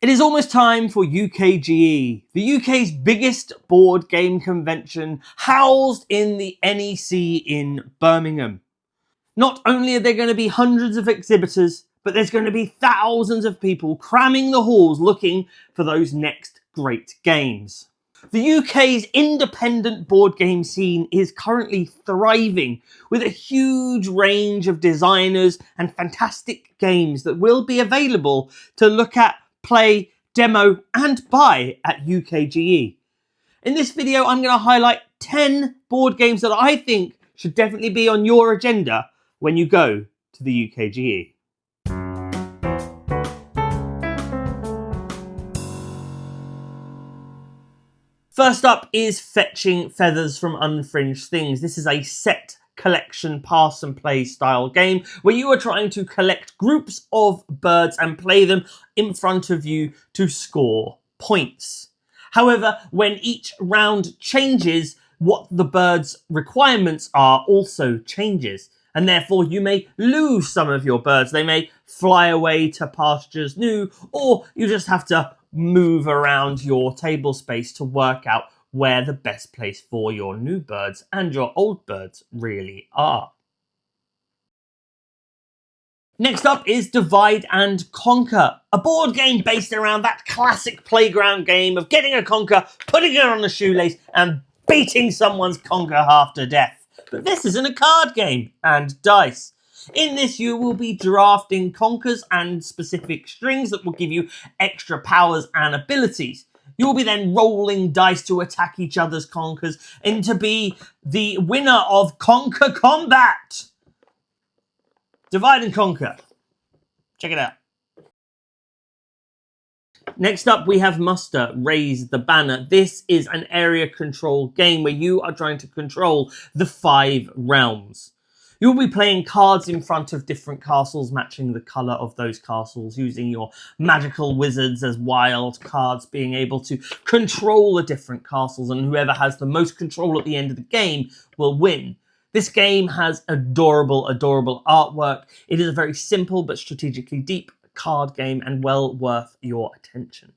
It is almost time for Ukge, the UK's biggest board game convention, housed in the NEC in Birmingham. Not only are there going to be hundreds of exhibitors, but there's going to be thousands of people cramming the halls looking for those next great games. The UK's independent board game scene is currently thriving, with a huge range of designers and fantastic games that will be available to look at, play, demo and buy at Ukge. In this video, I'm going to highlight 10 board games that I think should definitely be on your agenda when you go to the Ukge. First up is Fetching Feathers from Unfringed Things. This is a set collection pass and play style game where you are trying to collect groups of birds and play them in front of you to score points. However, when each round changes, what the birds' requirements are also changes, and therefore you may lose some of your birds. They may fly away to pastures new, or you just have to move around your table space to work out where the best place for your new birds and your old birds really are. Next up is Divide and Conquer, a board game based around that classic playground game of getting a conker, putting it on a shoelace and beating someone's conker half to death. But this isn't a card game and dice. In this, you will be drafting conkers and specific strings that will give you extra powers and abilities. You will be then rolling dice to attack each other's conkers and to be the winner of Conker Combat. Divide and Conquer. Check it out. Next up, we have Muster, Raise the Banner. This is an area control game where you are trying to control the 5 realms. You'll be playing cards in front of different castles, matching the colour of those castles, using your magical wizards as wild cards, being able to control the different castles, and whoever has the most control at the end of the game will win. This game has adorable, adorable artwork. It is a very simple but strategically deep card game and well worth your attention.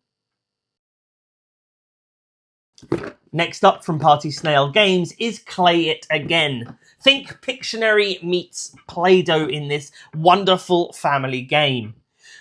Next up from Party Snail Games is Play It Again. Think Pictionary meets Play-Doh in this wonderful family game.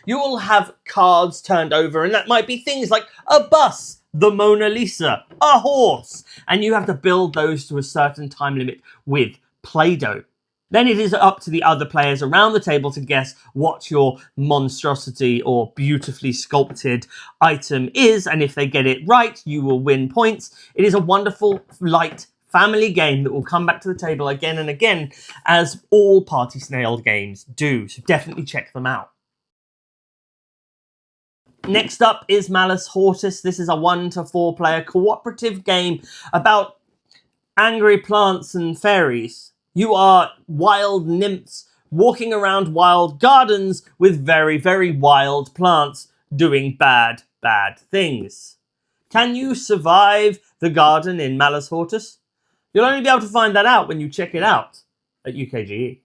You will have cards turned over, and that might be things like a bus, the Mona Lisa, a horse, and you have to build those to a certain time limit with Play-Doh. Then it is up to the other players around the table to guess what your monstrosity or beautifully sculpted item is, and if they get it right, you will win points. It is a wonderful, light family game that will come back to the table again and again, as all Party Snail games do, so definitely check them out. Next up is Malus Hortus. This is a 1 to 4 player cooperative game about angry plants and fairies. You are wild nymphs walking around wild gardens with very, very wild plants doing bad, bad things. Can you survive the garden in Malus Hortus? You'll only be able to find that out when you check it out at Ukge.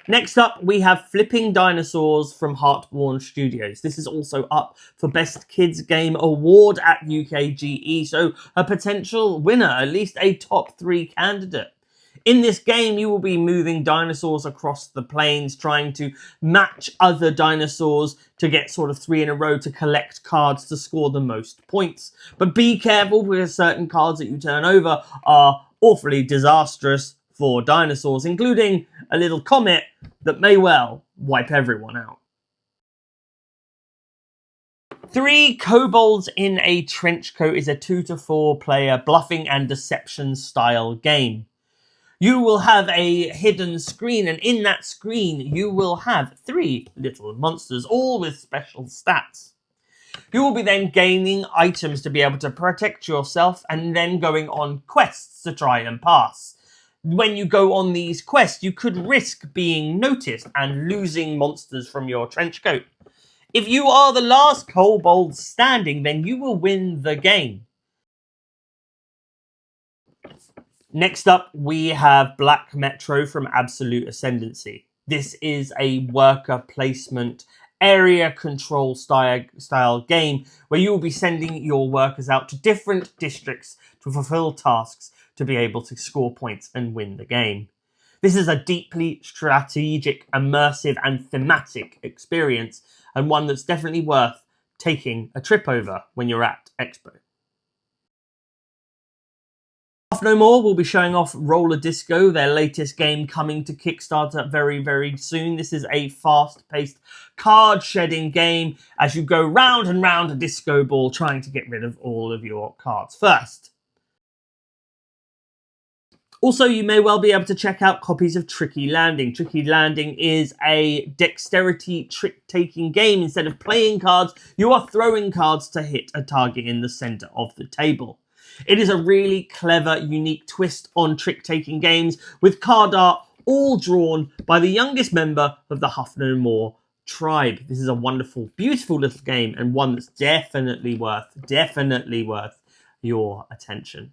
Next up, we have Flipping Dinosaurs from Heartborn Studios. This is also up for Best Kids Game Award at Ukge, so a potential winner, at least a top 3 candidate. In this game, you will be moving dinosaurs across the plains, trying to match other dinosaurs to get sort of 3 in a row to collect cards to score the most points. But be careful, because certain cards that you turn over are awfully disastrous for dinosaurs, including a little comet that may well wipe everyone out. 3 Kobolds in a Trench Coat is a 2 to 4 player bluffing and deception style game. You will have a hidden screen, and in that screen you will have 3 little monsters, all with special stats. You will be then gaining items to be able to protect yourself and then going on quests to try and pass. When you go on these quests, you could risk being noticed and losing monsters from your trench coat. If you are the last kobold standing, then you will win the game. Next up, we have Black Metro from Absolute Ascendancy. This is a worker placement area control style game where you will be sending your workers out to different districts to fulfill tasks to be able to score points and win the game. This is a deeply strategic, immersive, and thematic experience, and one that's definitely worth taking a trip over when you're at Expo. No More will be showing off Roller Disco, their latest game coming to Kickstarter very, very soon. This is a fast-paced card shedding game as you go round and round a disco ball trying to get rid of all of your cards first. Also, you may well be able to check out copies of Tricky Landing. Tricky Landing is a dexterity trick-taking game. Instead of playing cards, you are throwing cards to hit a target in the center of the table. It is a really clever, unique twist on trick-taking games with card art all drawn by the youngest member of the Huff No More tribe. This is a wonderful, beautiful little game and one that's definitely worth your attention.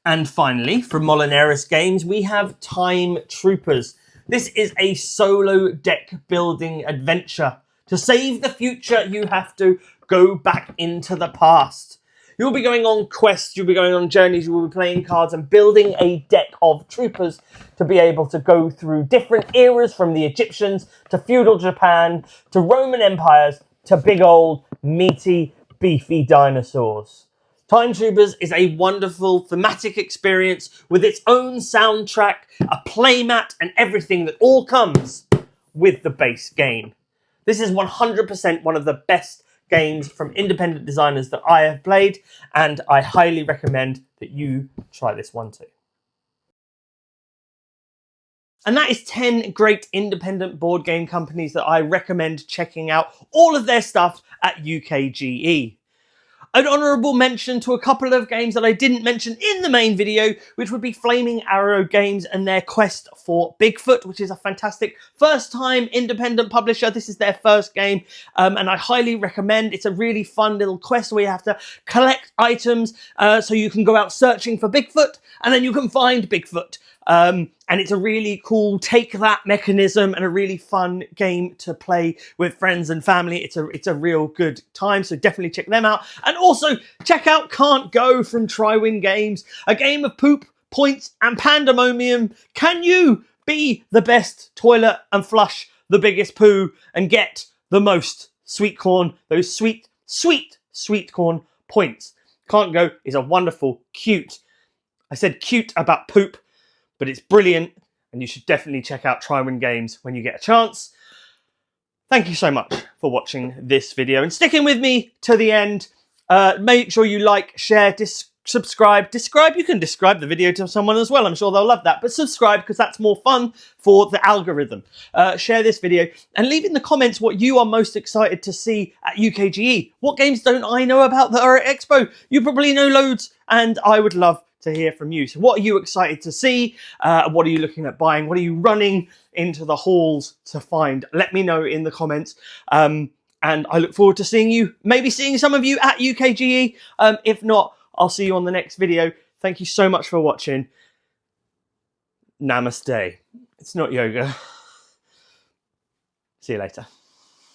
And finally, from Molinaris Games, we have Time Troopers. This is a solo deck building adventure. To save the future, you have to go back into the past. You'll be going on quests, you'll be going on journeys, you will be playing cards and building a deck of troopers to be able to go through different eras from the Egyptians to feudal Japan to Roman empires to big old meaty, beefy dinosaurs. Time Troopers is a wonderful thematic experience with its own soundtrack, a playmat, and everything that all comes with the base game. This is 100% one of the best games from independent designers that I have played, and I highly recommend that you try this one too. And that is 10 great independent board game companies that I recommend checking out all of their stuff at UKGE. An honourable mention to a couple of games that I didn't mention in the main video, which would be Flaming Arrow Games and their quest for Bigfoot, which is a fantastic first-time independent publisher. This is their first game, and I highly recommend. It's a really fun little quest where you have to collect items so you can go out searching for Bigfoot, and then you can find Bigfoot. And it's a really cool take that mechanism and a really fun game to play with friends and family. It's a real good time, so definitely check them out. And also check out Can't Go from Triwin Games, a game of poop, points and pandemonium. Can you be the best toilet and flush the biggest poo and get the most sweet corn, those sweet, sweet, sweet corn points? Can't Go is a wonderful, cute, I said cute about poop, but it's brilliant, and you should definitely check out Triwin Games when you get a chance. Thank you so much for watching this video and sticking with me to the end. Make sure you like, share, subscribe. You can describe the video to someone as well. I'm sure they'll love that. But subscribe, because that's more fun for the algorithm. Share this video and leave in the comments what you are most excited to see at UKGE. What games don't I know about that are at Expo? You probably know loads, and I would love to hear from you. So what are you excited to see? What are you looking at buying? What are you running into the halls to find? Let me know in the comments. And I look forward to seeing you, maybe seeing some of you at UKGE. If not, I'll see you on the next video. Thank you so much for watching. Namaste. It's not yoga. See you later.